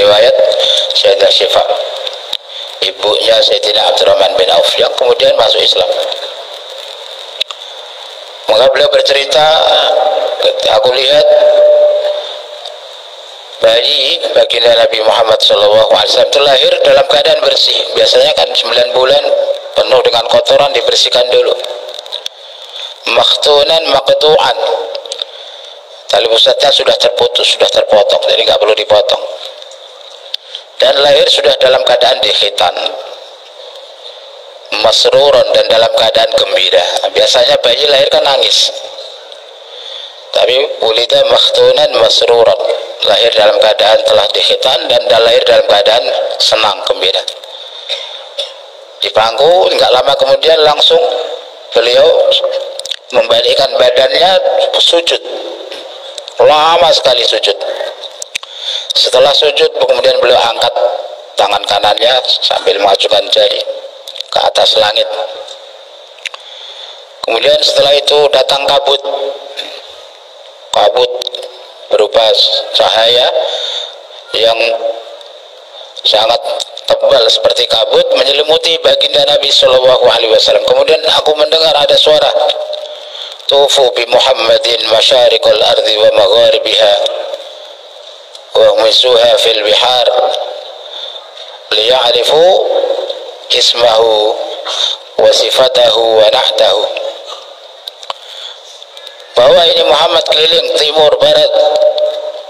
riwayat Sayyidah Syifa, ibunya Sayyidina Abdurrahman bin Auf yang kemudian masuk Islam. Maka beliau bercerita, aku lihat bayi baginda Nabi Muhammad SAW itu lahir dalam keadaan bersih. Biasanya kan 9 bulan penuh dengan kotoran, dibersihkan dulu. Makhtunan maqtu'an, tali pusatnya sudah terputus, sudah terpotong, jadi nggak perlu dipotong. Dan lahir sudah dalam keadaan dikhitan, masruron, dan dalam keadaan gembira. Biasanya bayi lahir kan nangis, tapi ulida makhtunan masruron, lahir dalam keadaan telah dikhitan dan lahir dalam keadaan senang, gembira. Di pangku, nggak lama kemudian langsung beliau membalikkan badannya, sujud, lama sekali sujud. Setelah sujud kemudian beliau angkat tangan kanannya sambil mengajukan jari ke atas langit. Kemudian setelah itu datang kabut berupa cahaya yang sangat tebal seperti kabut menyelimuti baginda Nabi Shallallahu Alaihi Wasallam. Kemudian aku mendengar ada suara, tufu bi Muhammadin masyariqal ardi wa magharibiha wa misuha fil bihar liya'rifu ismahu wa sifatahu wa nahtahu, bahwa ini Muhammad keliling timur, barat,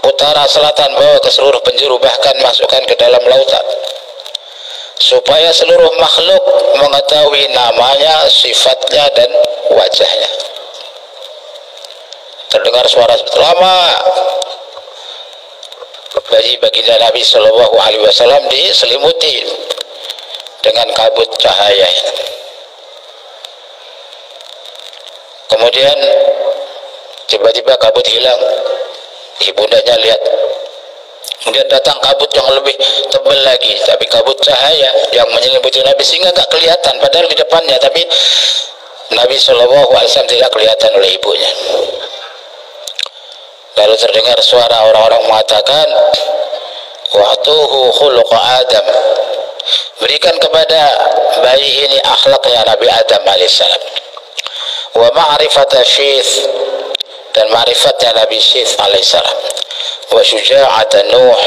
utara, selatan, bawa ke seluruh penjuru, bahkan masukkan ke dalam lautan, supaya seluruh makhluk mengetahui namanya, sifatnya, dan wajahnya. Terdengar suara lama, bayi baginda Nabi Shallallahu Alaihi Wasallam diselimuti dengan kabut cahaya. Kemudian tiba-tiba kabut hilang, ibundanya lihat. Kemudian datang kabut yang lebih tebal lagi, tapi kabut cahaya yang menyelimuti Nabi sehingga tak kelihatan, padahal di depannya, tapi Nabi Shallallahu Alaihi Wasallam tidak kelihatan oleh ibunya. Lalu terdengar suara orang-orang mengatakan, wa'tuhu khuluqa Adam, berikan kepada bayi ini akhlaknya Nabi Adam alaihissalam, wa ma'rifata Syith, dan ma'rifatnya Nabi Syith alaihissalam, wa syuja'ata Nuh,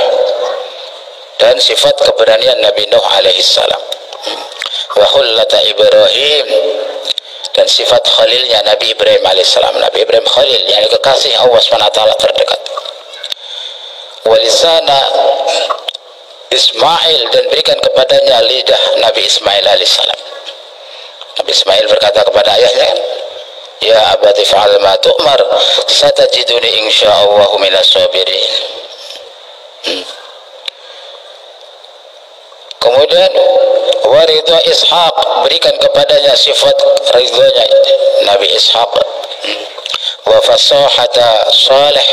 dan sifat keberanian Nabi Nuh alaihissalam, wa khullata Ibrahim, dan sifat khalilnya Nabi Ibrahim alaihissalam. Nabi Ibrahim khalil, yang kekasih Allah SWT terdekat. Walisana Ismail, dan berikan kepadanya lidah Nabi Ismail alaihissalam. Nabi Ismail berkata kepada ayahnya, ya abati fa'al ma tu'mar satajiduni insya'allahu minas sabirin. Kemudian waridha Ishaq, berikan kepadanya sifat ridhonya Nabi Ishaq. Wa fasahata Saleh,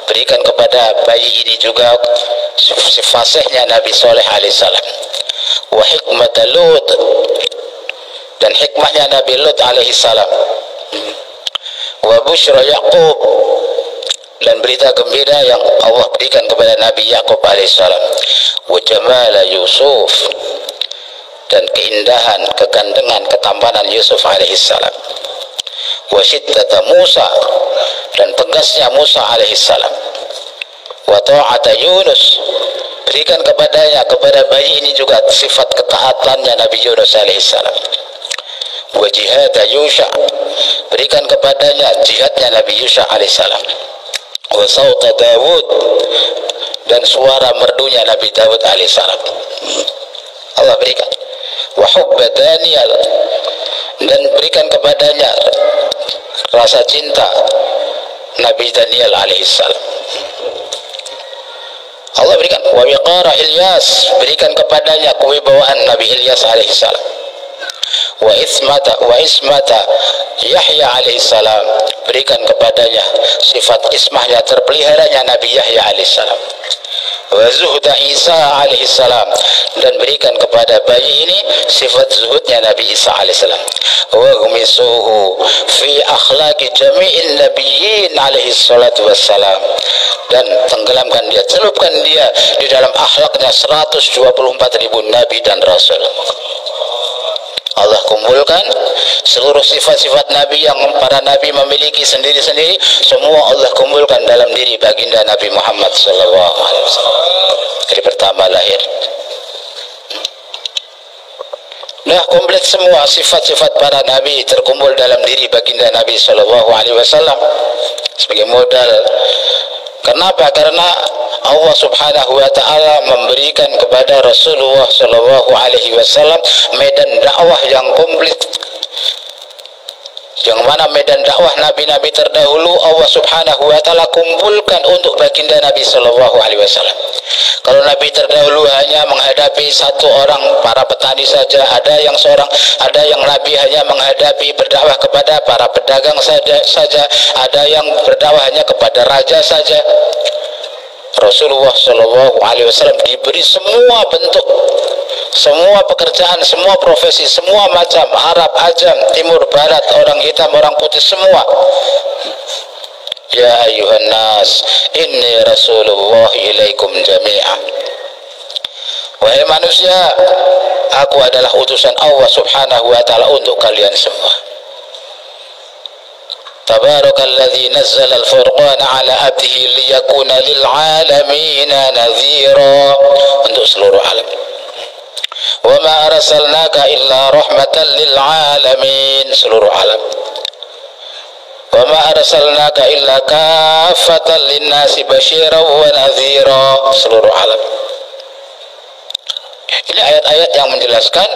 berikan kepada bayi ini juga sifat fasihnya Nabi Saleh alaihissalam. Wa hikmat Lut, dan hikmahnya Nabi Lut alaihissalam. Wa busyra Yaqub, dan berita gembira yang Allah berikan kepada Nabi Yaqub alaihissalam. Wa jamala Yusuf, dan keindahan, kegandengan, ketampanan Yusuf alaihissalam. Wa syiddata Musa, dan tegasnya Musa alaihissalam. Wa ta'ata Yunus, berikan kepadanya, kepada bayi ini juga sifat ketaatannya Nabi Yunus alaihissalam. Wa jihada Yusha, berikan kepadanya jihadnya Nabi Yusha alaihissalam. Wa sawta Dawud, dan suara merdunya Nabi Dawud alaihissalam Allah berikan. Wa hubba Daniel, dan berikan kepadanya rasa cinta Nabi Daniel alaihissalam. Allah berikan. Wa wiqara Ilyas, berikan kepadanya kewibawaan Nabi Ilyas alaihissalam. Wa ismata Yahya alaihissalam, berikan kepadanya sifat ismahnya, terpeliharanya Nabi Yahya alaihissalam. wa zuhda Isa alaihissalam, dan berikan kepada bayi ini sifat zuhudnya Nabi Isa alaihissalam. Wa gumisuhu fi akhlaqi jami'in nabiyyin alaihissalatu wassalam, dan tenggelamkan dia, celupkan dia di dalam akhlaknya 124.000 nabi dan rasul. Allah kumpulkan seluruh sifat-sifat Nabi yang para Nabi memiliki sendiri-sendiri, semua Allah kumpulkan dalam diri baginda Nabi Muhammad SAW. Dari pertama lahir. Nah, komplit semua sifat-sifat para Nabi terkumpul dalam diri baginda Nabi SAW sebagai modal. Kenapa? Karena Allah Subhanahu wa taala memberikan kepada Rasulullah sallallahu alaihi wasallam medan dakwah yang komplit. Yang mana medan dakwah nabi-nabi terdahulu Allah Subhanahu wa taala kumpulkan untuk baginda Nabi sallallahu alaihi wasallam. Kalau nabi terdahulu hanya menghadapi satu orang para petani saja, ada yang nabi hanya menghadapi berdakwah kepada para pedagang saja, ada yang berdakwah hanya kepada raja saja. Rasulullah Shallallahu Alaihi Wasallam diberi semua bentuk, semua pekerjaan, semua profesi, semua macam, Arab, Ajam, Timur, Barat, orang hitam, orang putih, semua. Ya ayuhan nas, inni Rasulullah ilaikum jami'ah. Wahai manusia, aku adalah utusan Allah Subhanahu wa taala untuk kalian semua. Tabarakalladzi nazzala al-furqana ala abdihi liyakuna lil alamin nadhira, untuk seluruh alam. Wa ma arsalnaka illa rahmatan lil alamin, seluruh alam. Wa ma arsalnaka illa kaffatan lin nasi basyiran wa nadhira, seluruh alam. Ini ayat-ayat yang menjelaskan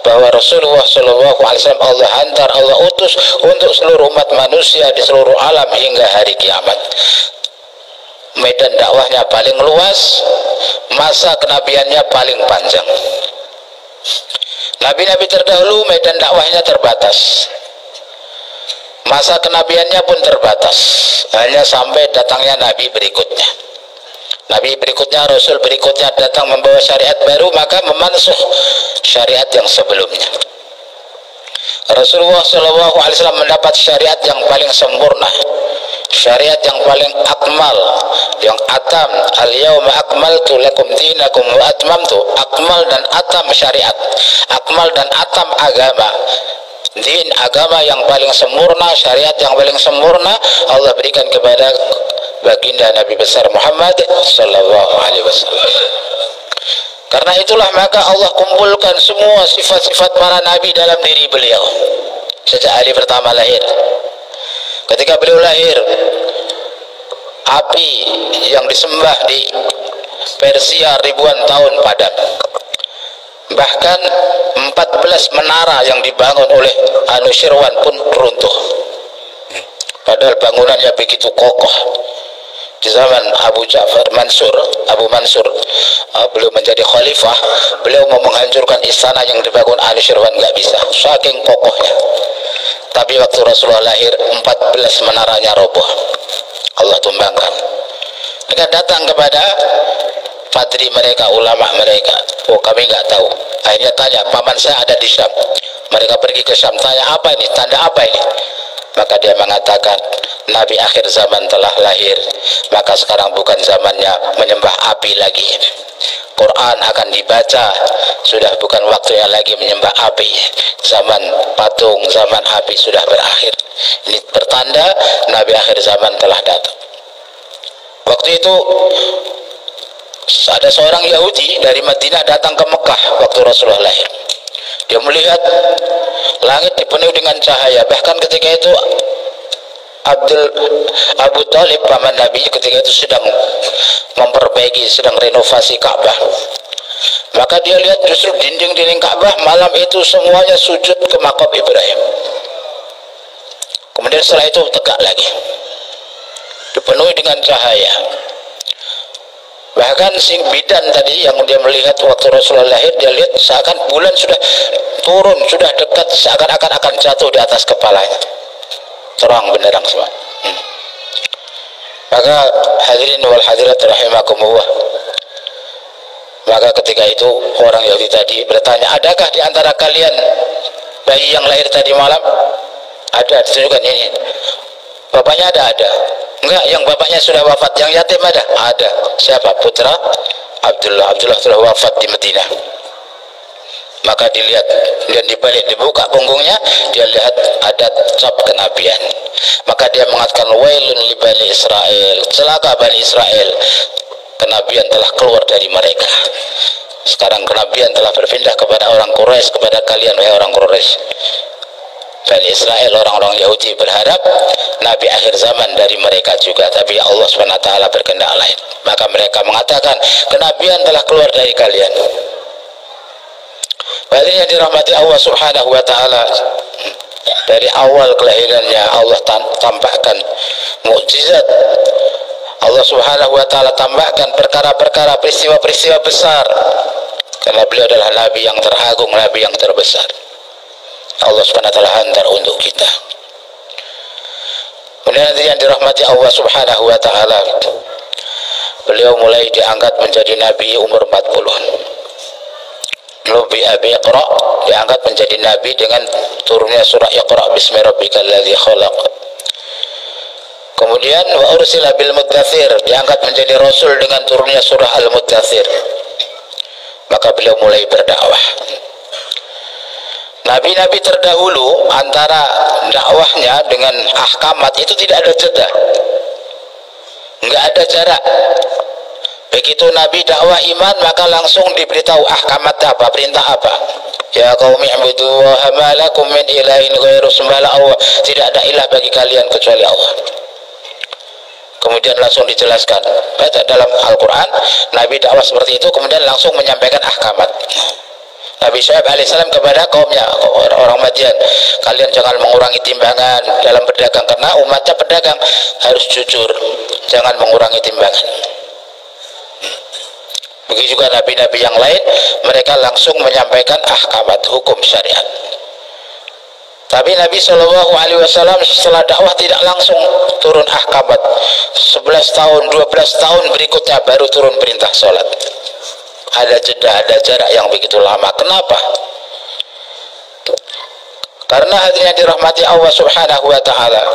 bahwa Rasulullah SAW Allah hantar, Allah utus untuk seluruh umat manusia di seluruh alam hingga hari kiamat. Medan dakwahnya paling luas, masa kenabiannya paling panjang. Nabi-nabi terdahulu medan dakwahnya terbatas, masa kenabiannya pun terbatas, hanya sampai datangnya nabi berikutnya. Nabi berikutnya, Rasul berikutnya datang membawa syariat baru, maka memansuh syariat yang sebelumnya. Rasulullah SAW mendapat syariat yang paling sempurna, syariat yang paling akmal, yang atam. Al-yawma akmaltu lakum dinakum wa atmamtu, akmal dan atam syariat, akmal dan atam agama. Din, agama yang paling sempurna, syariat yang paling sempurna Allah berikan kepada baginda Nabi besar Muhammad sallallahu alaihi wasallam. Karena itulah maka Allah kumpulkan semua sifat-sifat para nabi dalam diri beliau sejak hari pertama lahir. Ketika beliau lahir, api yang disembah di Persia ribuan tahun padam. Bahkan 14 menara yang dibangun oleh Anushirwan pun runtuh. Padahal bangunannya begitu kokoh. Di zaman Abu Mansur, beliau menjadi khalifah, beliau mau menghancurkan istana yang dibangun Anushirwan, nggak bisa, saking kokohnya. Tapi waktu Rasulullah lahir, 14 menaranya roboh, Allah tumbangkan. Mereka datang kepada padri mereka, ulama mereka, oh kami nggak tahu. Akhirnya tanya, paman saya ada di Syam. Mereka pergi ke Syam, tanya apa ini, tanda apa ini? Maka dia mengatakan, Nabi akhir zaman telah lahir, maka sekarang bukan zamannya menyembah api lagi. Quran akan dibaca, sudah bukan waktunya lagi menyembah api. Zaman patung, zaman api sudah berakhir. Ini pertanda Nabi akhir zaman telah datang. Waktu itu ada seorang Yahudi dari Madinah datang ke Mekah waktu Rasulullah lahir. Dia melihat langit dipenuhi dengan cahaya. Bahkan ketika itu Abu Talib, paman Nabi, ketika itu sedang memperbaiki, sedang renovasi Ka'bah. Maka dia lihat justru dinding-dinding Ka'bah malam itu semuanya sujud ke makam Ibrahim. Kemudian setelah itu tegak lagi, dipenuhi dengan cahaya. Bahkan si bidan tadi yang dia melihat waktu Rasulullah lahir, dia lihat seakan bulan sudah turun, sudah dekat, seakan-akan akan jatuh di atas kepalanya, terang benderang semua. Maka hadirin wal hadirat rahimakumullah, Maka ketika itu orang Yahudi tadi bertanya, adakah di antara kalian bayi yang lahir tadi malam? Ada, ditunjukkan ini. Bapaknya ada. Enggak, yang bapaknya sudah wafat. Yang yatim ada? Ada. Siapa? Putra Abdullah. Abdullah sudah wafat di Madinah. Maka dilihat dan dibalik, dibuka punggungnya, dia lihat ada cap kenabian. Maka dia mengatakan, wailun li Bani Israel, celaka Bani Israel, kenabian telah keluar dari mereka. Sekarang kenabian telah berpindah kepada orang Quraisy, kepada kalian wahai orang Quraisy. Bani Israel, orang-orang Yahudi berharap Nabi akhir zaman dari mereka juga, tapi Allah SWT berkehendak lain. Maka mereka mengatakan, kenabian telah keluar dari kalian. Balik yang dirahmati Allah Subhanahu wa ta'ala, dari awal kelahirannya Allah tampakkan mukjizat. Allah Subhanahu wa ta'ala tambahkan perkara-perkara, peristiwa-peristiwa besar, karena beliau adalah Nabi yang teragung, Nabi yang terbesar. Allah Subhanahu wa ta'ala hantar untuk kita. Kemudian yang dirahmati Allah Subhanahu wa ta'ala, beliau mulai diangkat menjadi Nabi umur 40. Nabi Abi Iqra diangkat menjadi Nabi dengan turunnya surah Iqra bismi rabbikal ladzi khalaq. Kemudian wa ursila bil muddatsir, diangkat menjadi Rasul dengan turunnya surah Al-Muddatsir. Maka beliau mulai berdakwah. Nabi-nabi terdahulu antara dakwahnya dengan ahkamat itu tidak ada jeda, nggak ada jarak. Begitu Nabi dakwah iman, maka langsung diberitahu ahkamat apa, perintah apa. Ya qaumi ibudullaha ma lakum min ilahin ghairu, sembahlah Allah, tidak ada ilah bagi kalian kecuali Allah. Kemudian langsung dijelaskan. Baca dalam Al-Quran, Nabi dakwah seperti itu, kemudian langsung menyampaikan ahkamat. Nabi Syuaib alaihissalam kepada kaumnya, orang Madian, kalian jangan mengurangi timbangan dalam berdagang, karena umatnya pedagang harus jujur, jangan mengurangi timbangan. Begitu juga nabi-nabi yang lain, mereka langsung menyampaikan ahkamat, hukum syariat. Tapi Nabi SAW setelah dakwah tidak langsung turun ahkamat. 11 tahun, 12 tahun berikutnya baru turun perintah sholat. Ada jeda, ada jarak yang begitu lama. Kenapa? Karena hadirin dirahmati Allah Subhanahu wa ta'ala,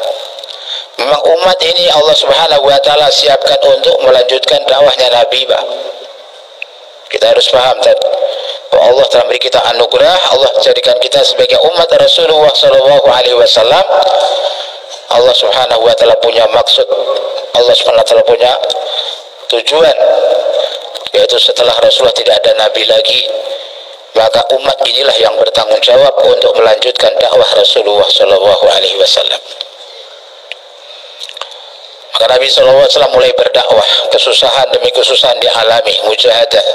memang umat ini Allah Subhanahu wa ta'ala siapkan untuk melanjutkan dakwahnya Nabi. Kita harus paham bahwa Allah telah beri kita anugerah, Allah jadikan kita sebagai umat Rasulullah SAW. Allah Subhanahu wa ta'ala punya maksud, Allah Subhanahu wa ta'ala punya tujuan, yaitu setelah Rasulullah tidak ada Nabi lagi, maka umat inilah yang bertanggung jawab untuk melanjutkan dakwah Rasulullah SAW. Maka Nabi SAW mulai berdakwah, kesusahan demi kesusahan dialami, mujahadah.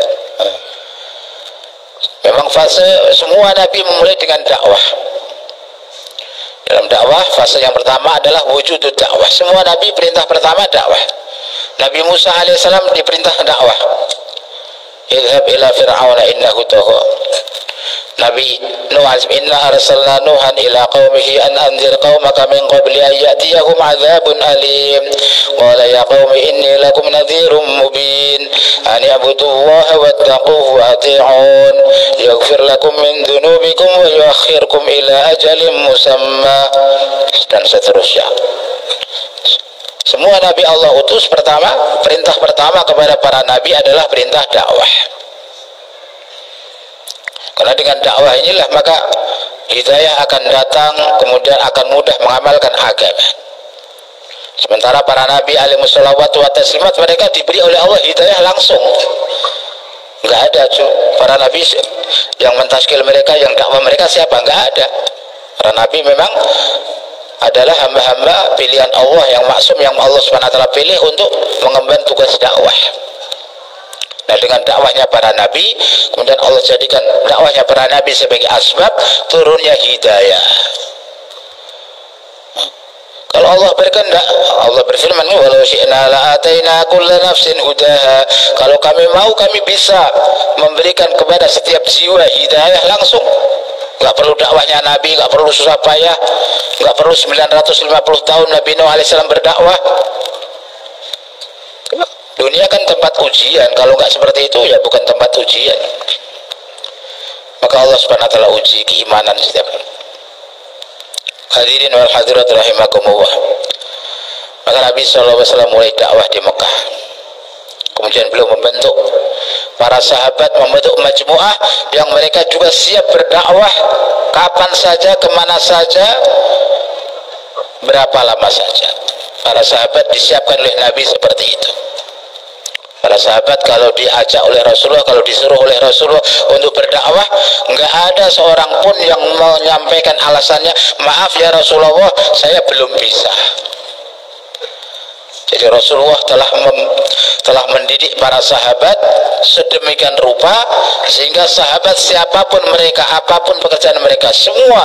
Memang fase semua Nabi memulai dengan dakwah. Dalam dakwah, fase yang pertama adalah wujudud dakwah. Semua Nabi perintah pertama dakwah. Nabi Musa alaihissalam diperintah dakwah. Idhab ila fir'auna innahu tagha. Nabi Nuh inna arsalna Nuhan ila qaumihi an anzir qaumaka min qabli an ya'tiyahum 'adzabun alim. Qala ya qaumi inni lakum nadhirum mubin an i'budullaha wattaquhu wa ati'un yaghfir lakum min dhunubikum wa yuakhirkum ila ajalin musamma, dan seterusnya. Semua Nabi Allah utus perintah pertama kepada para Nabi adalah perintah dakwah. Karena dengan dakwah inilah maka hidayah akan datang, kemudian akan mudah mengamalkan agama. Sementara para Nabi alaihi wassalatu wa taslimat, mereka diberi oleh Allah hidayah langsung. Enggak ada para Nabi yang mentaskil mereka, yang dakwah mereka siapa? Enggak ada. Para Nabi memang adalah hamba-hamba pilihan Allah yang maksum, yang Allah SWT pilih untuk mengemban tugas dakwah. Nah, dengan dakwahnya para nabi, kemudian Allah jadikan dakwahnya para nabi sebagai asbab turunnya hidayah. Kalau Allah berkehendak, Allah berfirman, walau syi'na la'ataina kulla nafsin hudaha. Kalau kami mau, kami bisa memberikan kepada setiap jiwa hidayah langsung. Gak perlu dakwahnya Nabi, gak perlu susah payah, gak perlu 950 tahun Nabi Nuh alaihissalam berdakwah. Dunia kan tempat ujian. Kalau nggak seperti itu ya bukan tempat ujian. Maka Allah Subhanahu wa taala uji keimanan setiap hadirin wal hadirat rahimakumullah. Maka Nabi SAW mulai dakwah di Mekah. Kemudian beliau membentuk para sahabat, membentuk majmuah yang mereka juga siap berdakwah kapan saja, kemana saja, berapa lama saja. Para sahabat disiapkan oleh Nabi seperti itu. Para sahabat kalau diajak oleh Rasulullah, kalau disuruh oleh Rasulullah untuk berdakwah, nggak ada seorang pun yang menyampaikan alasannya, maaf ya Rasulullah, saya belum bisa. Jadi Rasulullah telah mendidik para sahabat sedemikian rupa sehingga sahabat siapapun mereka, apapun pekerjaan mereka, semua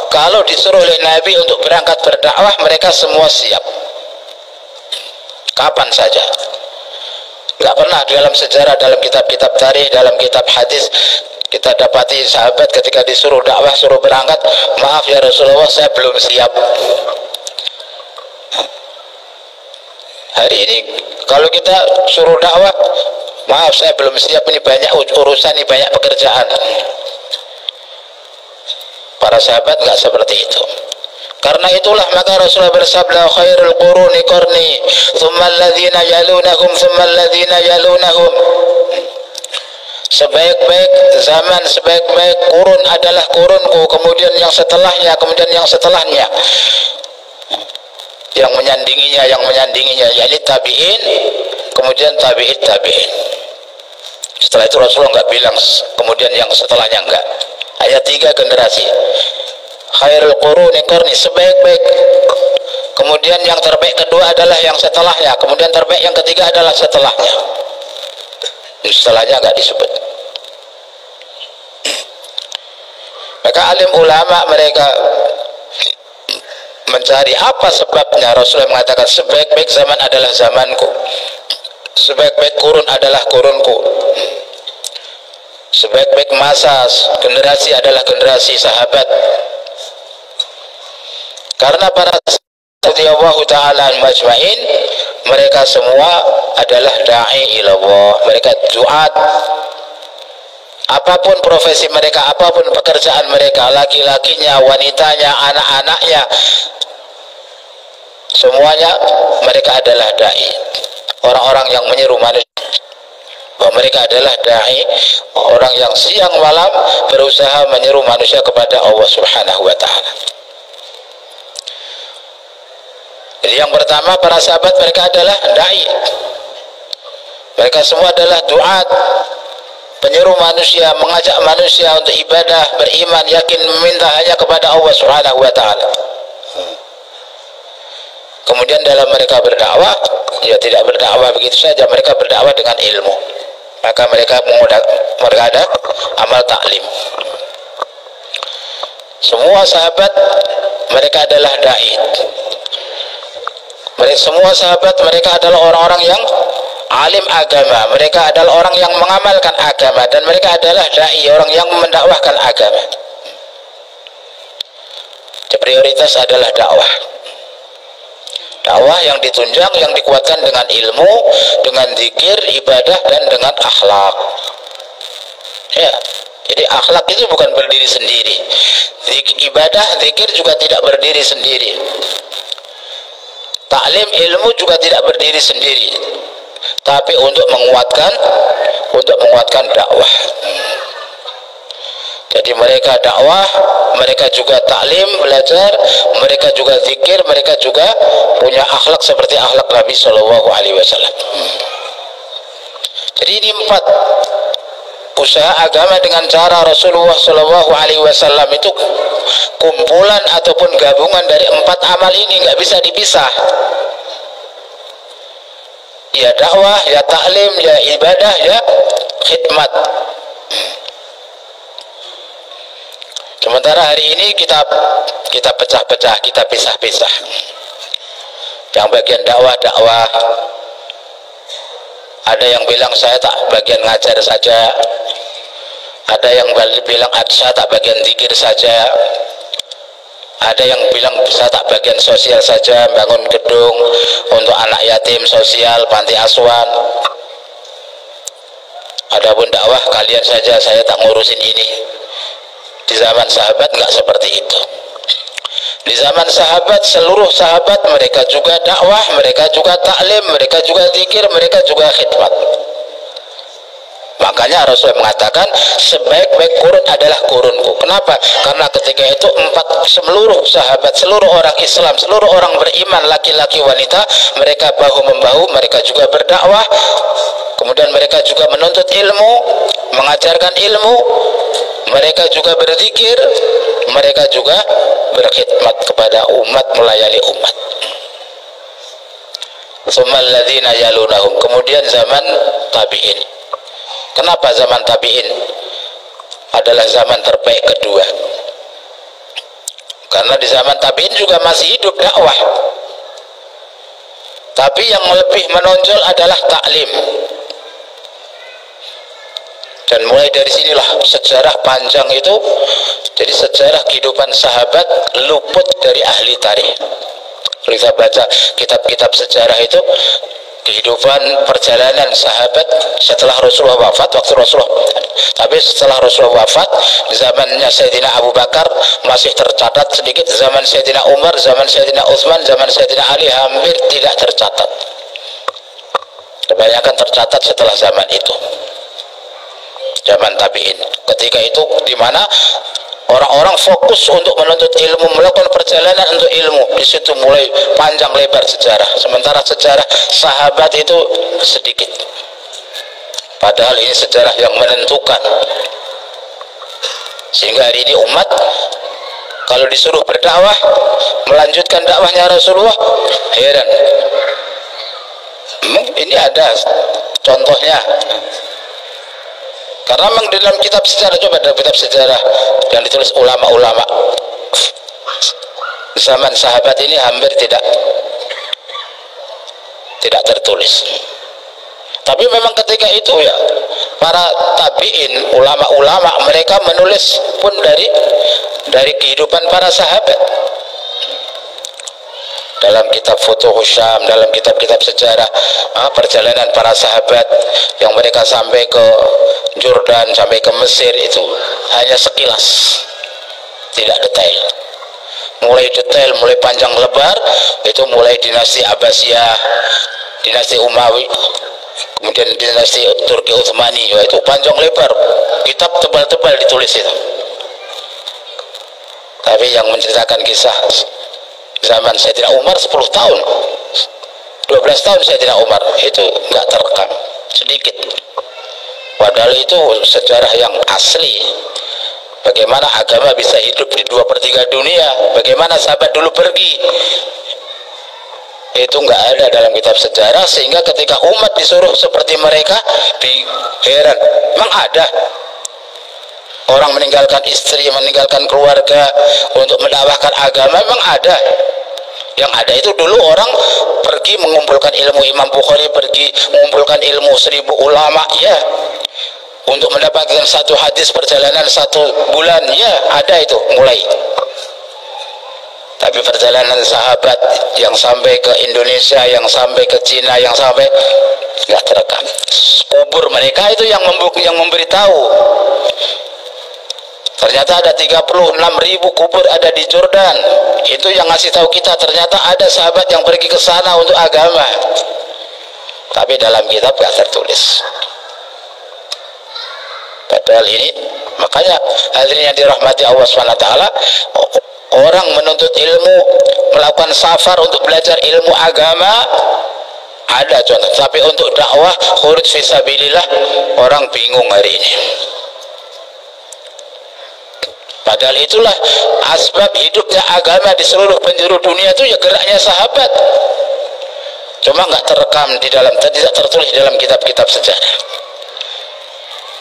kalau disuruh oleh Nabi untuk berangkat berdakwah, mereka semua siap. Kapan saja. Nggak pernah dalam sejarah, dalam kitab-kitab tarikh, dalam kitab hadis kita dapati sahabat ketika disuruh dakwah, suruh berangkat, maaf ya Rasulullah, saya belum siap. Hari ini kalau kita suruh dakwah, maaf saya belum siap, ini banyak urusan, ini banyak pekerjaan. Para sahabat nggak seperti itu. Karena itulah maka Rasulullah bersabda, khairul quruni qarni, thumma alladhina yalunahum, thumma alladhina yalunahum. Sebaik-baik zaman, sebaik-baik kurun adalah kurunku, kemudian yang setelahnya, kemudian yang setelahnya. Yang menyandinginya, yakni tabi'in, kemudian tabi'in. Setelah itu Rasulullah nggak bilang kemudian yang setelahnya, enggak. Hanya 3 generasi. Khairul quruni qarni, sebaik-baik. Kemudian yang terbaik kedua adalah yang setelahnya, kemudian terbaik yang ketiga adalah setelahnya. Setelahnya nggak disebut. Maka alim ulama mereka mencari apa sebabnya. Rasulullah mengatakan sebaik-baik zaman adalah zamanku, sebaik-baik kurun adalah kurunku, sebaik-baik masa generasi adalah generasi sahabat. Karena para radhiyallahu ta'ala majma'in, mereka semua adalah da'i ilallah, mereka duat. Apapun profesi mereka, apapun pekerjaan mereka, laki-lakinya, wanitanya, anak-anaknya, semuanya mereka adalah da'i. Orang-orang yang menyeru manusia bahwa mereka adalah da'i, orang yang siang malam berusaha menyeru manusia kepada Allah Subhanahu wa ta'ala. Jadi yang pertama, para sahabat mereka adalah da'i. Mereka semua adalah duat, penyeru manusia, mengajak manusia untuk ibadah, beriman, yakin, meminta hanya kepada Allah Subhanahu wa ta'ala. Kemudian dalam mereka berdakwah, ya tidak berdakwah begitu saja, mereka berdakwah dengan ilmu. Maka mereka ada amal taklim. Semua sahabat mereka adalah da'i. Mereka semua sahabat mereka adalah orang-orang yang alim agama, mereka adalah orang yang mengamalkan agama, dan mereka adalah da'i, orang yang mendakwahkan agama. Prioritas adalah dakwah. Dakwah yang ditunjang, yang dikuatkan dengan ilmu, dengan zikir, ibadah, dan dengan akhlak. Ya, jadi akhlak itu bukan berdiri sendiri. Ibadah, zikir juga tidak berdiri sendiri. Taklim ilmu juga tidak berdiri sendiri, tapi untuk menguatkan dakwah. Jadi mereka dakwah, mereka juga taklim, belajar, mereka juga zikir, mereka juga punya akhlak seperti akhlak Nabi Shallallahu Alaihi Wasallam. Jadi ini 4 usaha agama dengan cara Rasulullah Shallallahu Alaihi Wasallam itu kumpulan ataupun gabungan dari 4 amal ini, nggak bisa dipisah. Ya dakwah, ya taklim, ya ibadah, ya khidmat. Sementara hari ini kita pecah-pecah, kita pisah-pisah. Yang bagian dakwah, ada yang bilang saya tak bagian ngajar saja, ada yang bilang saya tak bagian zikir saja, Ada yang bilang bisa tak bagian sosial saja, bangun gedung untuk anak yatim sosial, panti asuhan. Adapun dakwah kalian saja, saya tak ngurusin ini. Di zaman sahabat nggak seperti itu. Di zaman sahabat, seluruh sahabat mereka juga dakwah, mereka juga taklim, mereka juga zikir, mereka juga khidmat. Makanya Rasulullah mengatakan sebaik-baik kurun adalah kurunku. Kenapa? Karena ketika itu seluruh sahabat, seluruh orang Islam, seluruh orang beriman, laki-laki wanita, mereka bahu membahu, mereka juga berdakwah. Kemudian mereka juga menuntut ilmu, mengajarkan ilmu, mereka juga berzikir, mereka juga berkhidmat kepada umat, melayani umat. Tsummal ladzina yalunahum, kemudian zaman tabi'in. Kenapa zaman tabi'in adalah zaman terbaik kedua? Karena di zaman tabi'in juga masih hidup dakwah, tapi yang lebih menonjol adalah taklim. Dan mulai dari sinilah sejarah panjang itu. Jadi sejarah kehidupan sahabat luput dari ahli tarikh. Kalau kita baca kitab-kitab sejarah itu, kehidupan perjalanan sahabat setelah Rasulullah wafat, waktu Rasulullah, tapi setelah Rasulullah wafat, zamannya Sayyidina Abu Bakar masih tercatat sedikit, zaman Sayyidina Umar, zaman Sayyidina Utsman, zaman Sayyidina Ali hampir tidak tercatat. Kebanyakan tercatat setelah zaman itu, zaman tabi'in. Ketika itu di mana orang-orang fokus untuk menuntut ilmu, melakukan perjalanan untuk ilmu. Di situ mulai panjang lebar sejarah. Sementara sejarah sahabat itu sedikit. Padahal ini sejarah yang menentukan. Sehingga hari ini umat kalau disuruh berdakwah, melanjutkan dakwahnya Rasulullah, heran. Ini ada contohnya. Karena memang di dalam kitab sejarah, coba dalam kitab sejarah yang ditulis ulama-ulama zaman sahabat ini hampir tidak tertulis. Tapi memang ketika itu ya para tabi'in, ulama-ulama, mereka menulis pun dari kehidupan para sahabat. Dalam kitab Futuhus Syam, dalam kitab-kitab sejarah perjalanan para sahabat yang mereka sampai ke Jordan, sampai ke Mesir, itu hanya sekilas, tidak detail. Mulai detail, mulai panjang lebar, itu mulai dinasti Abbasiyah, dinasti Umawi, kemudian dinasti Turki Utsmani, itu panjang lebar, kitab tebal-tebal ditulis itu. Tapi yang menceritakan kisah zaman Sayyidina Umar 10 tahun 12 tahun Sayyidina Umar, itu nggak terekam, sedikit. Padahal itu sejarah yang asli. Bagaimana agama bisa hidup di 2/3 dunia, bagaimana sahabat dulu pergi, itu nggak ada dalam kitab sejarah. Sehingga ketika umat disuruh seperti mereka, heran, memang ada orang meninggalkan istri, meninggalkan keluarga untuk mendakwahkan agama? Memang ada. Yang ada itu dulu orang pergi mengumpulkan ilmu. Imam Bukhari pergi mengumpulkan ilmu 1000 ulama, ya, untuk mendapatkan satu hadis perjalanan 1 bulan, ya, ada itu mulai. Tapi perjalanan sahabat yang sampai ke Indonesia, yang sampai ke Cina, yang sampai, nggak terekam. Kubur mereka itu yang memberitahu. Ternyata ada 36.000 kubur ada di Jordan. Itu yang ngasih tahu kita, ternyata ada sahabat yang pergi ke sana untuk agama. Tapi dalam kitab nggak tertulis. Padahal ini, makanya hadirin yang dirahmati Allah SWT, orang menuntut ilmu, melakukan safar untuk belajar ilmu agama, ada contoh. Tapi untuk dakwah, khuruj fisabilillah, orang bingung hari ini. Padahal itulah asbab hidupnya agama di seluruh penjuru dunia, itu ya geraknya sahabat. Cuma nggak terekam di dalam, tidak tertulis di dalam kitab-kitab sejarah.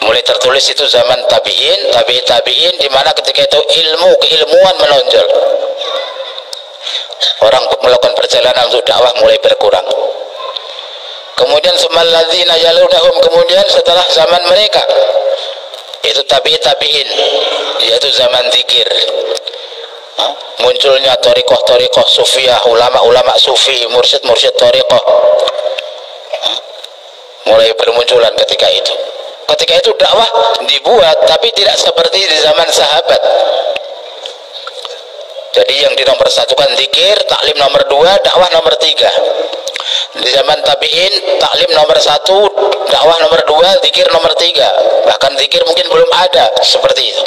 Mulai tertulis itu zaman tabi'in, di mana ketika itu keilmuan menonjol. Orang melakukan perjalanan untuk dakwah mulai berkurang. Kemudian semalladzina yalunahum, kemudian setelah zaman mereka itu tabi'in, yaitu zaman zikir. munculnya thariqah sufiyah, ulama-ulama sufi, mursyid-mursyid thariqah mulai bermunculan ketika itu. Ketika itu dakwah dibuat, tapi tidak seperti di zaman sahabat. Jadi yang di nomor satu kan zikir, taklim nomor 2, dakwah nomor 3. Di zaman tabi'in, taklim nomor 1, dakwah nomor 2, zikir nomor 3. Bahkan zikir mungkin belum ada seperti itu.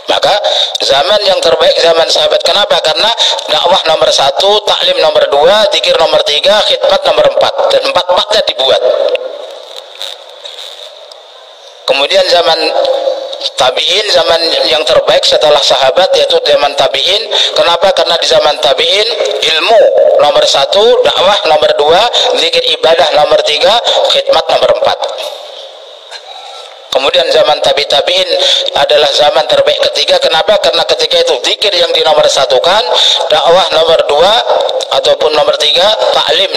Maka zaman yang terbaik zaman sahabat. Kenapa? Karena dakwah nomor 1, taklim nomor 2, zikir nomor 3, khidmat nomor 4, dan 4-4-nya dibuat. Kemudian zaman tabi'in, zaman yang terbaik setelah sahabat yaitu zaman tabi'in. Kenapa? Karena di zaman tabi'in ilmu nomor 1, dakwah nomor 2, zikir ibadah nomor 3, khidmat nomor 4. Kemudian zaman tabi'in adalah zaman terbaik ketiga. Kenapa? Karena ketika itu zikir yang di nomor 1-kan, dakwah nomor 2 ataupun nomor 3, taklim.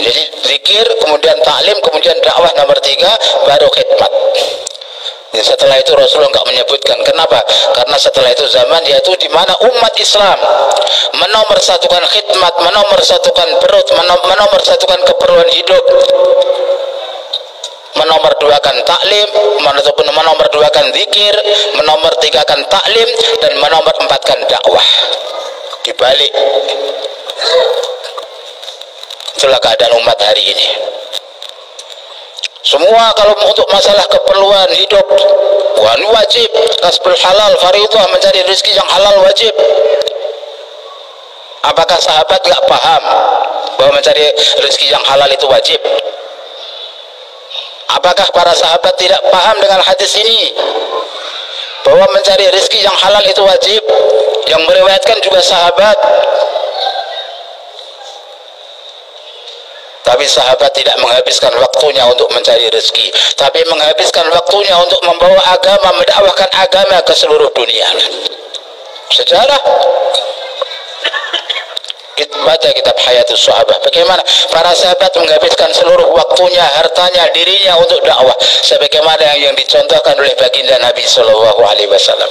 Jadi zikir, kemudian taklim, kemudian dakwah nomor 3, baru khidmat. Ya, setelah itu Rasulullah enggak menyebutkan. Kenapa? Karena setelah itu zaman yaitu di mana umat Islam menomorsatukan khidmat, menomorsatukan perut, menomorsatukan keperluan hidup, menomorduakan taklim, ataupun menomorduakan zikir, menomortigakan taklim, dan menomorempatkan dakwah. Dibalik. Itulah keadaan umat hari ini. Semua kalau untuk masalah keperluan hidup, wah ini wajib, kasbul halal, faridah, mencari rezeki yang halal wajib. Apakah sahabat gak paham bahwa mencari rezeki yang halal itu wajib? Apakah para sahabat tidak paham dengan hadis ini bahwa mencari rezeki yang halal itu wajib? Yang meriwayatkan juga sahabat. Tapi sahabat tidak menghabiskan waktunya untuk mencari rezeki, tapi menghabiskan waktunya untuk membawa agama, mendakwahkan agama ke seluruh dunia. Sejarah, baca kitab Hayatus Sahabah, bagaimana para sahabat menghabiskan seluruh waktunya, hartanya, dirinya untuk dakwah, sebagaimana yang dicontohkan oleh baginda Nabi Shallallahu Alaihi Wasallam.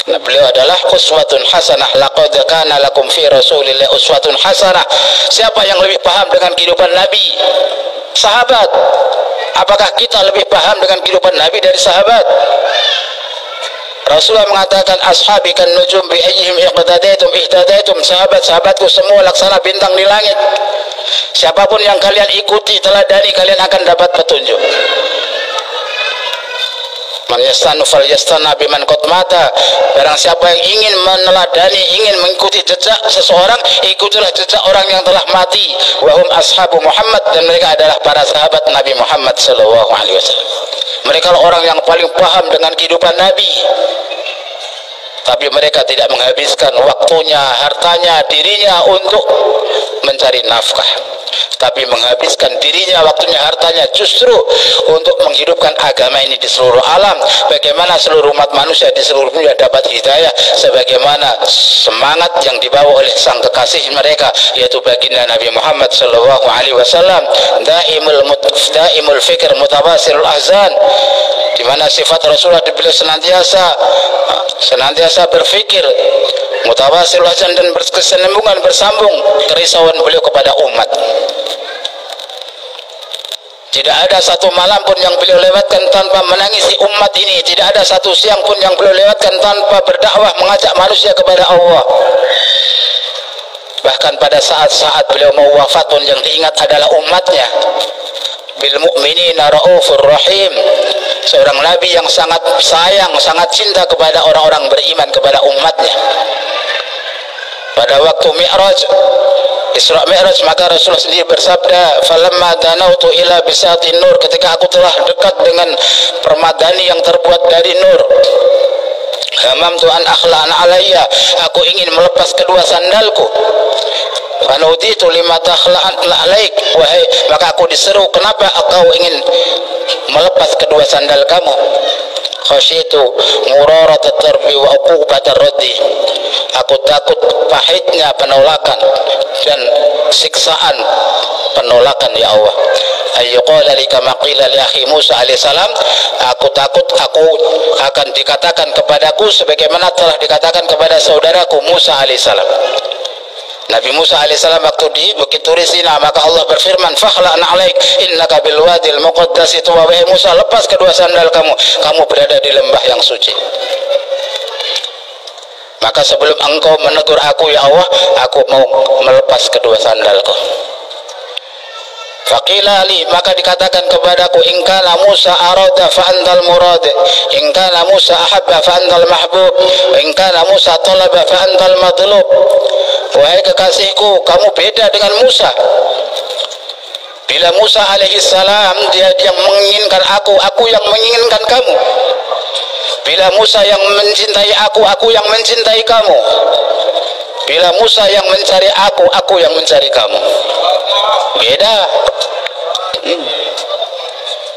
Nah, beliau adalah uswatun hasanah. Laqad kana lakum fi Rasulillah uswatun hasanah. Siapa yang lebih paham dengan kehidupan Nabi? Sahabat. Apakah kita lebih paham dengan kehidupan Nabi dari sahabat? Rasulullah mengatakan, ashabi kan nujum bi ayyihim iqtadaitum ihtadaitum. Sahabat-sahabatku semua laksana bintang di langit. Siapapun yang kalian ikuti, teladani, kalian akan dapat petunjuk. Man yastanu fal yastana biman qad mata. Barang siapa yang ingin meneladani, ingin mengikuti jejak seseorang, ikutilah jejak orang yang telah mati. Wa hum ashabu Muhammad, dan mereka adalah para sahabat Nabi Muhammad sallallahu alaihi wasallam. Mereka adalah orang yang paling paham dengan kehidupan Nabi. Tapi mereka tidak menghabiskan waktunya, hartanya, dirinya untuk mencari nafkah, tapi menghabiskan dirinya, waktunya, hartanya justru untuk menghidupkan agama ini di seluruh alam. Bagaimana seluruh umat manusia di seluruh dunia dapat hidayah, sebagaimana semangat yang dibawa oleh sang kekasih mereka, yaitu baginda Nabi Muhammad sallallahu alaihi wasallam. Daimul fikr mutawasilul ahzan, di mana sifat Rasulullah beliau senantiasa berfikir, mutawasil azan, dan berkesinambungan, bersambung kerisauan beliau kepada umat. Tidak ada satu malam pun yang beliau lewatkan tanpa menangisi umat ini. Tidak ada satu siang pun yang beliau lewatkan tanpa berdakwah, mengajak manusia kepada Allah. Bahkan pada saat-saat beliau mau wafat pun yang diingat adalah umatnya. Bil mu'minina raufur rahim. Seorang nabi yang sangat sayang, sangat cinta kepada orang-orang beriman, kepada umatnya. Pada waktu Mi'raj, Isra Mi'raj, maka Rasulullah sendiri bersabda, falamma danautu ila bisatin nur, ketika aku telah dekat dengan permadani yang terbuat dari nur, hamamtu an akhla'an alayya, aku ingin melepas kedua sandalku. Fanuditu lima takhla'an alaik, wahai, maka aku diseru, kenapa engkau ingin melepas kedua sandal kamu? khasyitu murarat at-tarbi wa uqubat ar-raddi. Aku takut pahitnya penolakan dan siksaan penolakan ya Allah. Ayyuqala li kama qila li akhi Musa alaihissalam, aku takut aku akan dikatakan kepadaku sebagaimana telah dikatakan kepada saudaraku Musa alaihissalam. Nabi Musa alaihissalam waktu di Bukit Turi Sina, maka Allah berfirman, "Fakhla'na 'alaik innaka bil wadil muqaddas." Itu wahai Musa, lepas kedua sandal kamu, kamu berada di lembah yang suci. Maka sebelum engkau menegur aku ya Allah, aku mau melepas kedua sandalku. Faqila li, maka dikatakan kepadaku, in kana Musa arada fa antal murad, in kana Musa ahabba fa antal mahbub, in kana Musa talaba fa antal matlub. Wahai kekasihku, kamu beda dengan Musa. Bila Musa alaihi salam dia yang menginginkan aku yang menginginkan kamu. Bila Musa yang mencintai aku yang mencintai kamu. Bila Musa yang mencari aku yang mencari kamu. Beda.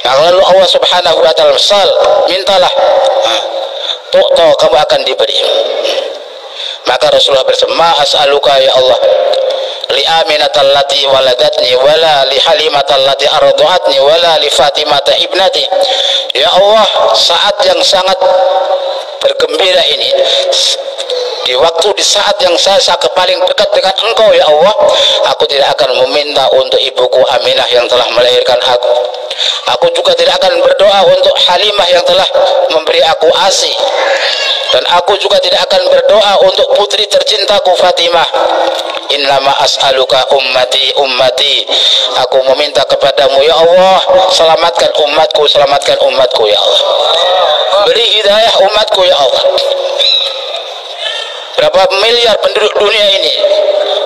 Nah, lalu Allah subhanahu wa ta'ala sal, mintalah, tu'to, kamu akan diberi. Maka Rasulullah bersema, as'aluka ya Allah li Aminatal lati waladatni wala li Halimatal lati ardu'atni wala li Fatimata ibnati. Ya Allah, saat yang sangat bergembira ini, di saat yang saya paling dekat dengan engkau ya Allah, aku tidak akan meminta untuk ibuku Aminah yang telah melahirkan aku. Aku juga tidak akan berdoa untuk Halimah yang telah memberi aku ASI. Dan aku juga tidak akan berdoa untuk putri tercintaku Fatimah. Innama as'aluka ummati. Aku meminta kepadamu ya Allah, selamatkan umatku ya Allah. Beri hidayah umatku ya Allah. Berapa miliar penduduk dunia ini,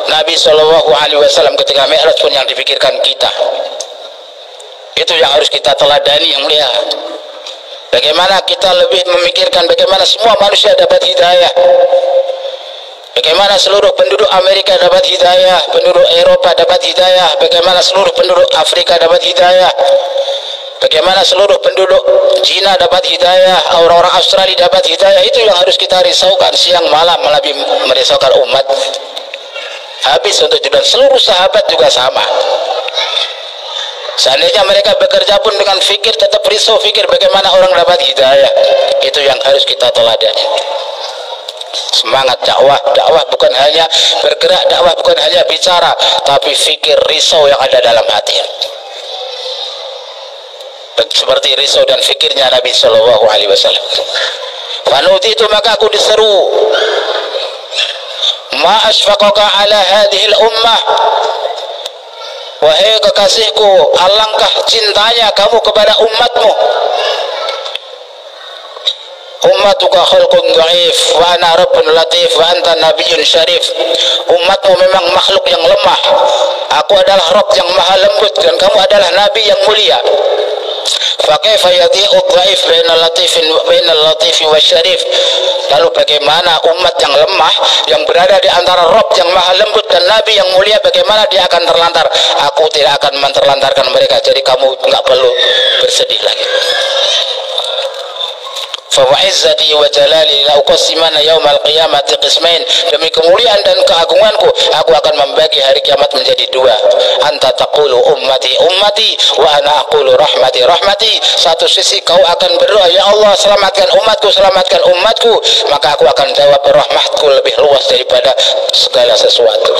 Nabi SAW ketika Mi'raj pun yang dipikirkan kita. Itu yang harus kita teladani yang mulia. Bagaimana kita lebih memikirkan bagaimana semua manusia dapat hidayah, bagaimana seluruh penduduk Amerika dapat hidayah, penduduk Eropa dapat hidayah, bagaimana seluruh penduduk Afrika dapat hidayah, bagaimana seluruh penduduk Cina dapat hidayah, orang-orang Australia dapat hidayah. Itu yang harus kita risaukan siang malam, lebih merisaukan umat. Habis untuk dan seluruh sahabat juga sama. Seandainya mereka bekerja pun dengan fikir, tetap risau fikir bagaimana orang dapat hidayah. Itu yang harus kita teladani. Semangat dakwah bukan hanya bergerak, dakwah bukan hanya bicara, tapi fikir risau yang ada dalam hati. Seperti risau dan fikirnya Nabi Shallallahu Alaihi Wasallam. Fanuti itu maka aku diseru, ma asfaqaka ala hadhil ummah. Wahai kekasihku, alangkah cintanya kamu kepada umatmu. Ummatuka khalqun dhaif wa ana rabbun latif wa anta nabiyyun syarif. Umatmu memang makhluk yang lemah. Aku adalah Rabb yang maha lembut dan kamu adalah nabi yang mulia. Fa kaifa yadhi'u dhaif bainal latif wa syarif. Lalu bagaimana umat yang lemah yang berada di antara Rabb yang maha lembut dan nabi yang mulia, bagaimana dia akan terlantar? Aku tidak akan menterlantarkan mereka, jadi kamu enggak perlu bersedih lagi. Fa wa'izzati wa jalali la uqsimana yaumal qiyamati qismain. Demi kemuliaan dan keagunganku, aku akan membagi hari kiamat menjadi dua. Anta taqulu ummati wa ana aqulu rahmati. Satu sisi kau akan berdoa, ya Allah selamatkan umatku, maka aku akan jawab rahmatku lebih luas daripada segala sesuatu.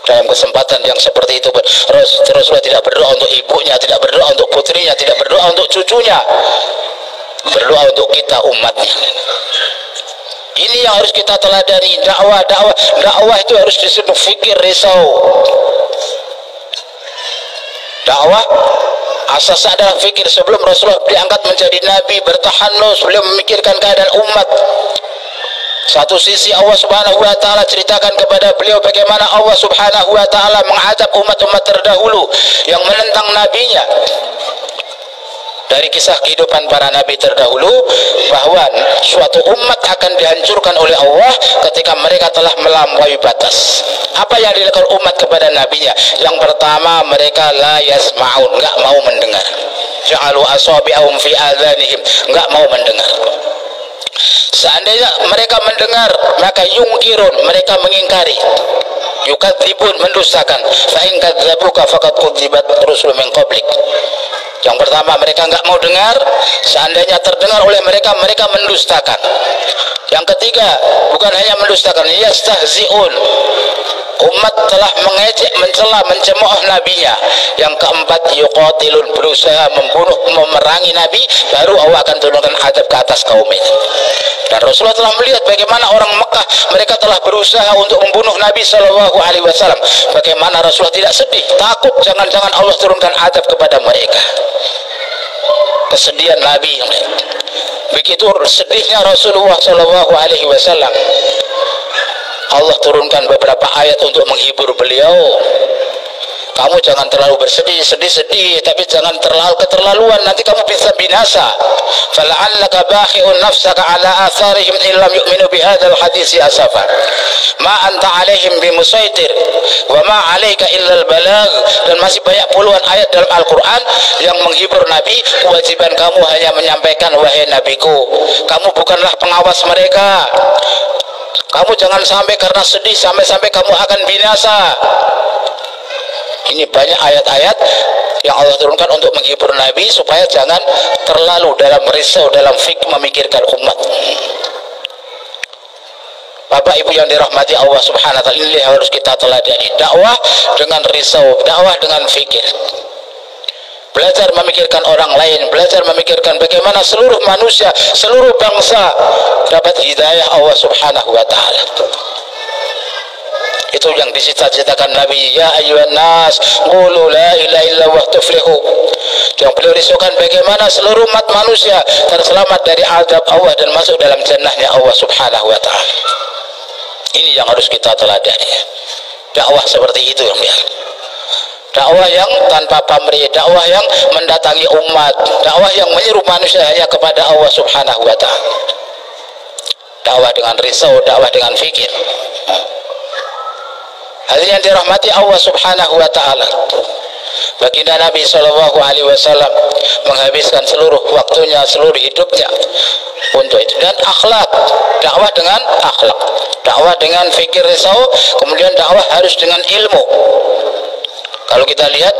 Dalam kesempatan yang seperti itu, Rasulullah tidak berdoa untuk ibunya, tidak berdoa untuk putrinya, tidak berdoa untuk cucunya, berdoa untuk kita umatnya. Ini yang harus kita teladani. Dakwah itu harus disuruh fikir risau. Dakwah asas adalah fikir. Sebelum Rasulullah diangkat menjadi nabi, bertahanus, beliau memikirkan keadaan umat. Satu sisi Allah subhanahu wa ta'ala ceritakan kepada beliau bagaimana Allah subhanahu wa ta'ala mengadab umat-umat terdahulu yang menentang nabinya. dari kisah kehidupan para nabi terdahulu bahwa suatu umat akan dihancurkan oleh Allah ketika mereka telah melampaui batas. Apa yang dilakukan umat kepada nabinya? Yang pertama, mereka la yasma'un, enggak mau mendengar. Ja'alu asabi'ahum fi adhanihim, enggak mau mendengar. Seandainya mereka mendengar, maka yungkirun, mereka mengingkari. Yukadzibun, mendustakan. Fa in kadzabuka faqad kudzibat rusul min qablik. Yang pertama, mereka enggak mau dengar. Seandainya terdengar oleh mereka, mereka mendustakan. Yang ketiga, bukan hanya mendustakan, yastahzi'un. Umat telah mengejek, mencela, mencemooh nabinya. Yang keempat, yuqatilun, berusaha membunuh, memerangi nabi, baru Allah akan turunkan adab ke atas kaum ini. Dan Rasulullah telah melihat bagaimana orang Mekah, mereka telah berusaha untuk membunuh Nabi SAW. Bagaimana Rasulullah tidak sedih, takut jangan-jangan Allah turunkan adab kepada mereka. Kesedihan Nabi. Begitu sedihnya Rasulullah SAW, Allah turunkan beberapa ayat untuk menghibur beliau. Kamu jangan terlalu bersedih, sedih, tapi jangan terlalu keterlaluan, nanti kamu bisa binasa. Fala'allaka bakhi'un nafsaka ala atharihim illam yu'minu bihadzal hadisi asafa. Ma anta alaihim bimusaitir wa ma 'alaika illal balagh. Dan masih banyak puluhan ayat dalam Al-Qur'an yang menghibur Nabi. Kewajiban kamu hanya menyampaikan, wahai nabiku, kamu bukanlah pengawas mereka. Kamu jangan sampai karena sedih sampai kamu akan binasa. Ini banyak ayat-ayat yang Allah turunkan untuk menghibur Nabi supaya jangan terlalu dalam risau, dalam memikirkan umat. Bapak Ibu yang dirahmati Allah Subhanahu wa taala, ini harus kita teladani. Dakwah dengan risau, dakwah dengan fikir. Belajar memikirkan orang lain, belajar memikirkan bagaimana seluruh manusia, seluruh bangsa dapat hidayah Allah Subhanahu wa taala. Itu yang dicita-citakan Nabi, ya ayyuhan nas qulu la ilaha illallah tuflihu. Yang beliau risaukan bagaimana seluruh umat manusia terselamat dari azab Allah dan masuk dalam jannahnya Allah Subhanahu wa taala. Ini yang harus kita teladani. Dakwah seperti itu yang biasa. Dakwah yang tanpa pamrih, dakwah yang mendatangi umat, dakwah yang menyeru manusia hanya kepada Allah Subhanahu wa taala. Dakwah dengan risau, dakwah dengan fikir. Hadirin yang dirahmati Allah Subhanahu wa taala. Baginda Nabi SAW menghabiskan seluruh waktunya, seluruh hidupnya untuk itu. Dan akhlak, dakwah dengan akhlak, dakwah dengan fikir risau, kemudian dakwah harus dengan ilmu. Kalau kita lihat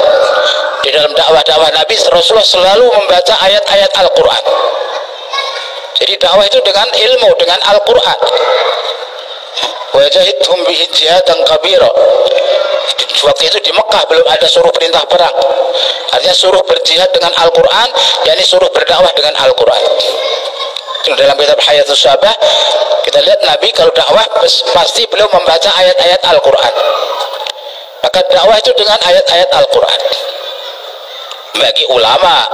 di dalam dakwah-dakwah Nabi, Rasulullah selalu membaca ayat-ayat Al-Quran. Jadi dakwah itu dengan ilmu, dengan Al-Quran. Wajahidhum bihi jihadan kabira. Waktu itu di Mekah belum ada suruh perintah perang. Artinya suruh berjihad dengan Al-Quran, yakni suruh berdakwah dengan Al-Quran. Dalam kitab Hayatus Sahabah kita lihat Nabi kalau dakwah pasti beliau membaca ayat-ayat Al-Quran. Maka dakwah itu dengan ayat-ayat Al-Quran bagi ulama.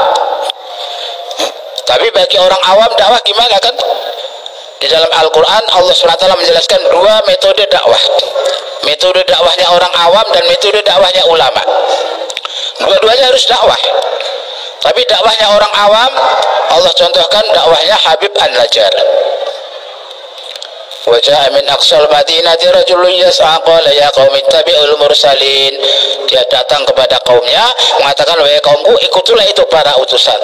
Tapi bagi orang awam dakwah gimana kan? Di dalam Al-Quran Allah SWT menjelaskan dua metode dakwah. Metode dakwahnya orang awam dan metode dakwahnya ulama. Dua-duanya harus dakwah. Tapi dakwahnya orang awam Allah contohkan dakwahnya Habib An-Najjar. Wa ja'a min aqsal madinati rajulun yas'a qala ya qaumi ittabi'ul mursalin. Dia datang kepada kaumnya mengatakan, wahai kaumku, ikutilah itu para utusan.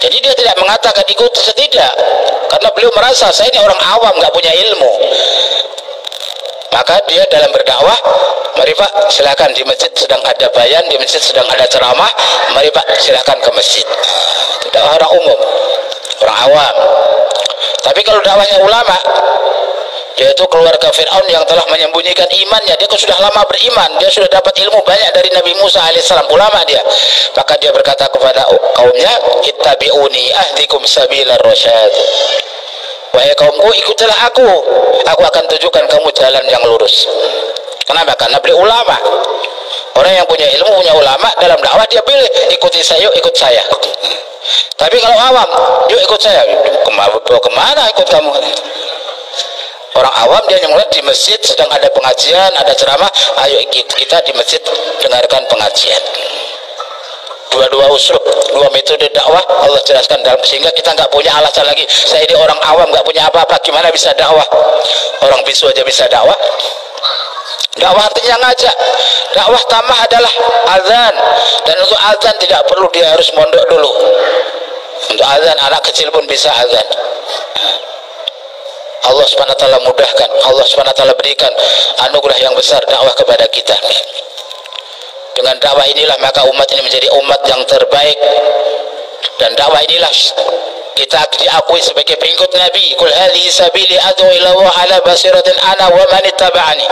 Jadi dia tidak mengatakan ikut setidak, karena beliau merasa saya ini orang awam, nggak punya ilmu. Maka dia dalam berdakwah, mari Pak silakan di masjid sedang ada bayan, di masjid sedang ada ceramah, mari Pak silakan ke masjid. Tidak orang umum, orang awam. Tapi kalau dakwahnya ulama, yaitu keluarga Fir'aun yang telah menyembunyikan imannya, dia sudah lama beriman, dia sudah dapat ilmu banyak dari Nabi Musa alaihissalam, ulama dia. Maka dia berkata kepada kaumnya, ittabi'uni ahdikum sabilar rasyad. Wahai kaumku, ikutilah aku akan tunjukkan kamu jalan yang lurus. Kenapa? Karena beliau ulama. Orang yang punya ilmu, punya ulama, dalam dakwah dia pilih, ikuti saya, yuk ikut saya. Tapi kalau awam, yuk ikut saya, kemana ikut kamu? Orang awam dia yang melihat di masjid sedang ada pengajian, ada ceramah, ayo kita di masjid dengarkan pengajian. dua uslub, dua metode dakwah Allah jelaskan dalam, sehingga kita nggak punya alasan lagi. Saya ini orang awam nggak punya apa-apa, gimana bisa dakwah? Orang bisu aja bisa dakwah. Dakwah artinya ngajak. Dakwah tamah adalah azan, dan untuk azan tidak perlu dia harus mondok dulu. Untuk azan anak kecil pun bisa azan. Allah Subhanahu wa taala mudahkan, Allah Subhanahu wa taala berikan anugerah yang besar dakwah kepada kita. Dengan dakwah inilah maka umat ini menjadi umat yang terbaik, dan dakwah inilah kita diakui sebagai pengikut Nabi. Qul hadhihi sabili ad'u ila Allah ala basiratin ana wa man ittaba'ani.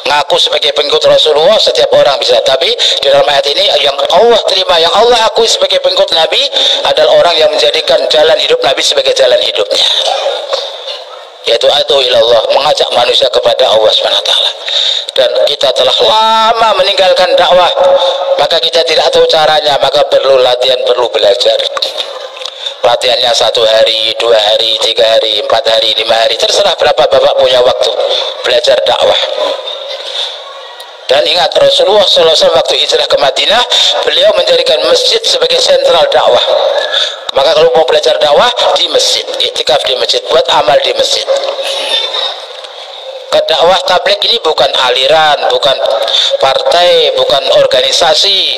Ngaku sebagai pengikut Rasulullah setiap orang bisa, tapi di dalam ayat ini yang Allah terima, yang Allah akui sebagai pengikut Nabi adalah orang yang menjadikan jalan hidup Nabi sebagai jalan hidupnya, yaitu adu ilallah, mengajak manusia kepada Allah SWT. Dan kita telah lama meninggalkan dakwah, maka kita tidak tahu caranya, maka perlu latihan, perlu belajar. Latihannya 1 hari, 2 hari, 3 hari, 4 hari, 5 hari, terserah berapa bapak punya waktu belajar dakwah. Dan ingat, Rasulullah SAW waktu hijrah ke Madinah, beliau menjadikan masjid sebagai sentral dakwah. Maka kalau mau belajar dakwah di masjid, iktikaf di masjid, buat amal di masjid. Dakwah tabligh ini bukan aliran, bukan partai, bukan organisasi.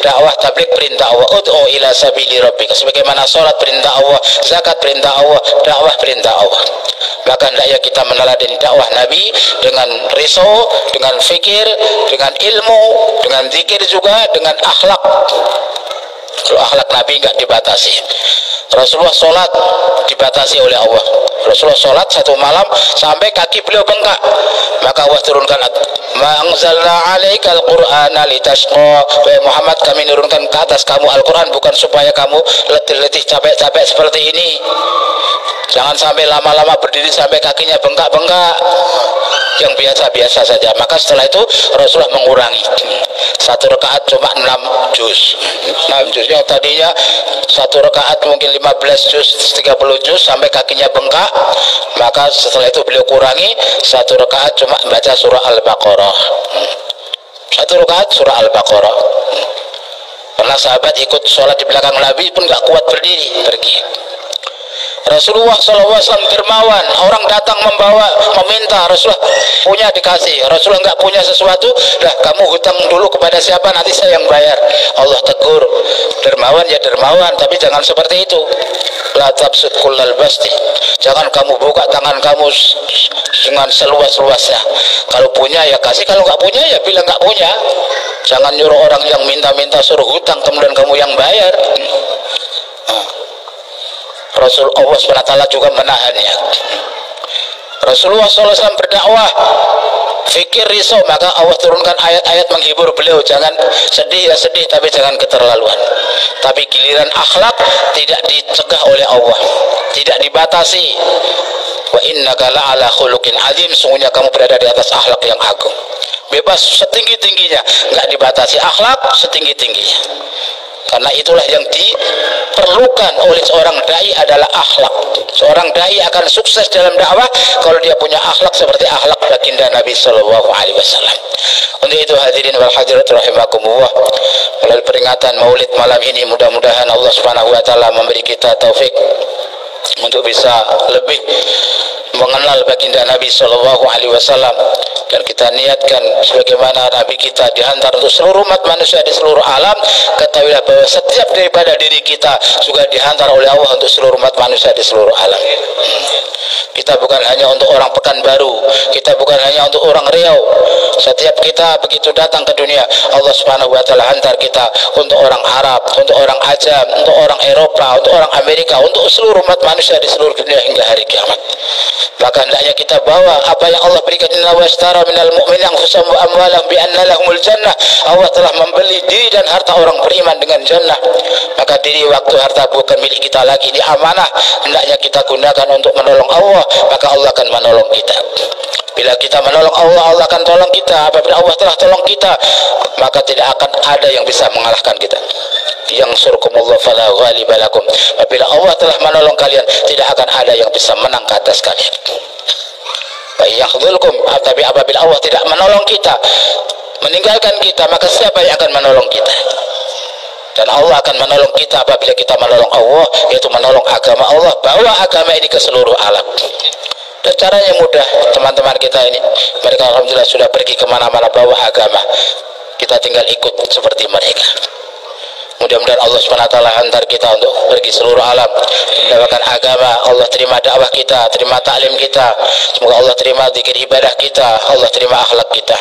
Dakwah tabligh perintah Allah, ud'u ila sabili rabbika, sebagaimana sholat perintah Allah, zakat perintah Allah, dakwah perintah Allah. Maka hendaknya kita meneladani dakwah Nabi dengan riso, dengan fikir, dengan ilmu, dengan zikir juga, dengan akhlak. Kalau akhlak Nabi enggak dibatasi. Rasulullah sholat dibatasi oleh Allah. Rasulullah sholat 1 malam sampai kaki beliau bengkak, maka Allah turunkan, ma anzalna alaikal qur'ana litashqa. Wahai Muhammad, kami menurunkan ke atas kamu Al-Quran bukan supaya kamu letih-letih, capek-capek seperti ini. Jangan sampai lama-lama berdiri sampai kakinya bengkak-bengkak, yang biasa-biasa saja. Maka setelah itu Rasulullah mengurangi, 1 rakaat cuma 6 juz. 6 juz yang tadinya 1 rakaat mungkin 15 juz, 30 juz sampai kakinya bengkak. Maka setelah itu beliau kurangi, 1 rakaat cuma baca surah Al-Baqarah. 1 rakaat surah Al-Baqarah. Pernah sahabat ikut sholat di belakang Nabi pun gak kuat berdiri, pergi. Rasulullah SAW dermawan, orang datang membawa, meminta, Rasulullah punya dikasih. Rasulullah nggak punya sesuatu, dah kamu hutang dulu kepada siapa, nanti saya yang bayar. Allah tegur, dermawan ya dermawan, tapi jangan seperti itu. La tabsut kullal basti, jangan kamu buka tangan kamu dengan seluas-luasnya. Kalau punya ya kasih, kalau nggak punya ya bilang nggak punya. Jangan nyuruh orang yang minta-minta suruh hutang kemudian kamu yang bayar. Rasulullah SWT juga menahannya. Rasulullah SAW berdakwah, fikir risau, maka Allah turunkan ayat-ayat menghibur beliau. Jangan sedih ya sedih, tapi jangan keterlaluan. Tapi giliran akhlak tidak dicegah oleh Allah, tidak dibatasi. Wa innaka la'ala khuluqin azim, sungguhnya kamu berada di atas akhlak yang agung. Bebas setinggi-tingginya, nggak dibatasi, akhlak setinggi-tingginya. Karena itulah yang diperlukan oleh seorang dai adalah akhlak. Seorang dai akan sukses dalam dakwah kalau dia punya akhlak seperti akhlak baginda Nabi Sallallahu Alaihi Wasallam. Untuk itu hadirin wal hadirat rahimakumullah, melalui peringatan Maulid malam ini mudah-mudahan Allah Subhanahu Wa Taala memberi kita taufik untuk bisa lebih mengenal baginda Nabi Sallallahu Alaihi Wasallam, dan kita niatkan sebagaimana Nabi kita dihantar untuk seluruh umat manusia di seluruh alam. Ketahuilah bahwa setiap daripada diri kita juga dihantar oleh Allah untuk seluruh umat manusia di seluruh alam. Kita bukan hanya untuk orang Pekanbaru, kita bukan hanya untuk orang Riau. Setiap kita begitu datang ke dunia, Allah Subhanahu Wa Taala hantar kita untuk orang Arab, untuk orang Ajam, untuk orang Eropa, untuk orang Amerika, untuk seluruh umat manusia di seluruh dunia hingga hari kiamat. Maka hendaknya kita bawa apa yang Allah berikan. Inna washtara minal mu'minin anfusahum wa amwalahum bi anna lahumul jannah. Allah telah membeli diri dan harta orang beriman dengan jannah. Maka diri, waktu, harta bukan milik kita lagi, ini amanah. Hendaknya kita gunakan untuk menolong Allah, maka Allah akan menolong kita. Bila kita menolong Allah, Allah akan tolong kita. Apabila Allah telah tolong kita, maka tidak akan ada yang bisa mengalahkan kita. Yang surkumullah fala ghaliba lakum. Apabila Allah telah menolong kalian, tidak akan ada yang bisa menang ke atas kalian. Yakhdhulkum, tapi apabila Allah tidak menolong kita, meninggalkan kita, maka siapa yang akan menolong kita? Dan Allah akan menolong kita apabila kita menolong Allah, yaitu menolong agama Allah, bawa agama ini ke seluruh alam. Dan caranya mudah, teman-teman kita ini, mereka alhamdulillah sudah pergi kemana-mana bawa agama, kita tinggal ikut seperti mereka. Mudah-mudahan Allah SWT hantar kita untuk pergi seluruh alam, mendapatkan agama. Allah terima dakwah kita, terima taklim kita, semoga Allah terima zikir ibadah kita, Allah terima akhlak kita.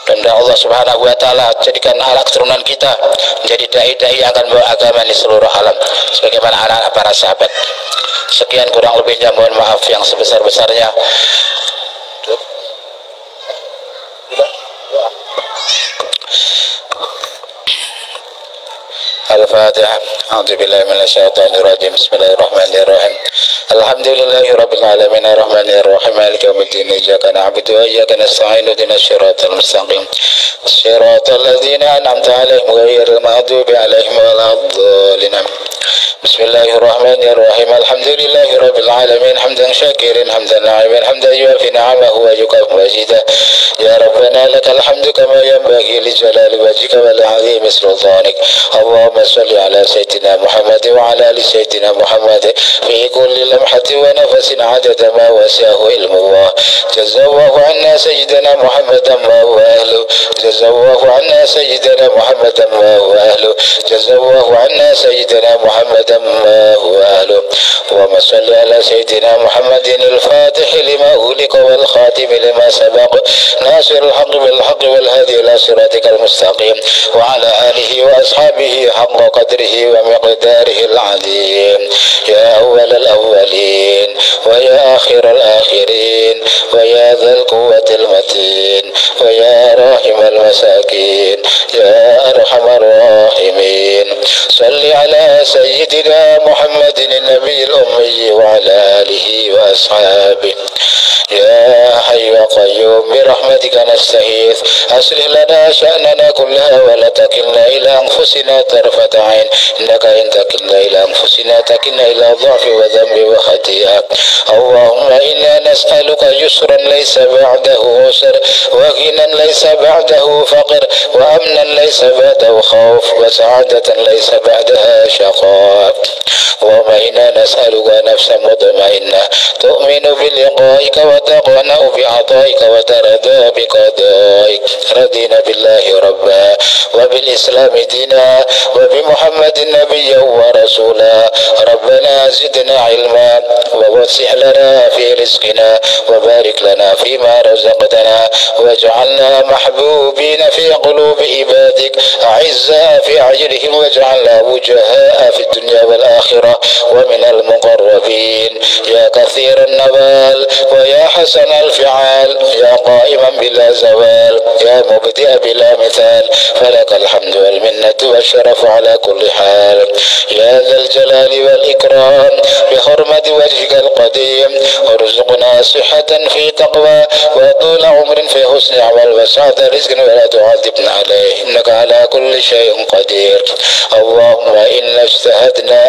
Dan Allah Subhanahu wa taala jadikan anak keturunan kita menjadi dai-dai yang akan membawa agama di seluruh alam sebagaimana anak-anak para sahabat. Sekian kurang lebihnya, mohon maaf yang sebesar-besarnya. Al-Fatihah. A'udzubillahi minasyaitonir rajim. Bismillahirrahmanirrahim. Alhamdulillahi rabbil alamin arrahmanir rahim maliki yaumiddin iyyaka na'budu wa iyyaka nasta'in ihdinas siratal mustaqim siratal ladzina an'amta 'alaihim ghairil maghdubi 'alaihim waladdallin. Bismillahirrahmanirrahim. Alhamdulillahi rabbil alamin hamdan syakirin hamdan na'iman hamdan yuwafi ni'amahu wa yukafi majidah. Ya Rabbana lakal hamdu kama yanbaghi li jalali wajhika wa li 'azimi sultanik. Allahumma salli ala sayyidina Muhammad wa ala ali sayyidina Muhammad fi kulli lamhatin wa nafasin 'adada ma wasi'ahu ilmu Allah. Jazallahu 'anna sayyidina Muhammadan ma huwa ahlu. Jazallahu 'anna sayyidina Muhammadan ma huwa ahlu. Jazallahu 'anna sayyidina Muhammadan ma huwa ahlu. Allahumma salli ala sayyidina Muhammadin al-fatih lima ughliqa wal khatim lima sabaq nasir al-haqq bil haqq wal hadi ila siratikal mustaqim wa ala alihi wa ashabihi haqqa qadrihi wa miqdarihi al-'azim. Ya awwal al-awwalin wa ya akhir al-akhirin wa ya dhal quwwati al-matin wa ya rahim al-masakin ya arhamar rahimin. Salli ala sayyidina Muhammadin an-nabiy al-ummi wa ala alihi wa ashabihi. Ya hayyu ya qayyum bi rahmatika nastaghith aslih lana sha'nana kullaha wa la takilna ila anfusina tarfata 'ain innaka in takilna ila anfusina takilna ila dha'fi wa dhanbi wa khati'ah. Allahumma inna nas'aluka yusran laysa ba'dahu usr wa ghinan laysa ba'dahu faqr wa amnan laysa ba'dahu khawf wa sa'adatan laysa ba'daha shaqa. Allahumma inna nas'aluka nafsan mutma'innah tu'minu bi liqa'ika wa taqna'u bi 'ata'ika wa tarda bi qada'ik. Radina billahi rabba wa bil islam dina wa bi Muhammadin nabiyyan wa rasula. Rabbana zidna ilma wa wasi' lana fi rizqina wa barik lana fima razaqtana waj'alna mahbubina fi qulubi ibadik a'izza fi a'yunihim waj'alna wujaha'a fi dunya wal akhirah wa minal muqarrabin. Ya kathiran nabal wa ya hasan al-fi'al ya qa'iman bila zawal ya mubdi'a bila mithal falakal hamdu wal minnatu wasyarafu ala kulli hal. Ya dhal jalali wal ikram bi hurmati wajhika al-qadim warzuqna sihhatan fi taqwa wa tula umrin fi husni amal wa sa'ata rizqin wa la tu'adhibna alayhi innaka ala kulli shay'in qadir. Allahumma inna ijtahadna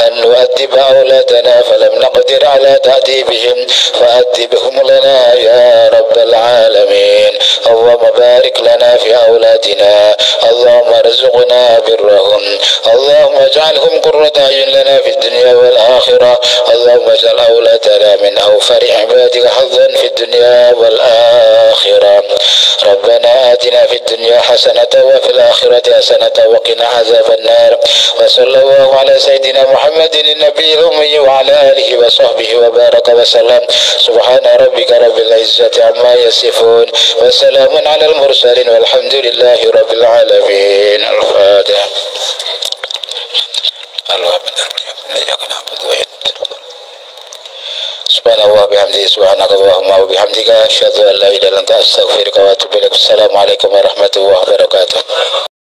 an nu'addib awladana falam naqdir ala ta'dibihim fa'addibhum lana ya rabbal alamin. Allahumma barik lana fi awladina. Allahumma arzuqna birrahum. Allahumma ij'alhum qurrata a'yun lana fid dunya wal akhirah. Allahumma ij'al awladana min awfari ibadika hazzan fid dunya wal akhirah. Rabbana atina fid dunya hasanatan wa fil akhirati hasanatan wa qina azaban nar. Wa sallallahu ala sayyidina Muhammadin an-nabiyil ummi wa ala alihi wa sahbihi wa baraka wa sallam. Subhana rabbika rabbil izzati amma yasifun wa salamun ala al-mursalin walhamdulillahi rabbil alamin. Al-Fatihah. Subhanallah bihamdihi subhanakallahumma wa bihamdika asyhadu an la ilaha illa anta astaghfiruka wa atubu ilaik. Assalamualaikum warahmatullahi wabarakatuh.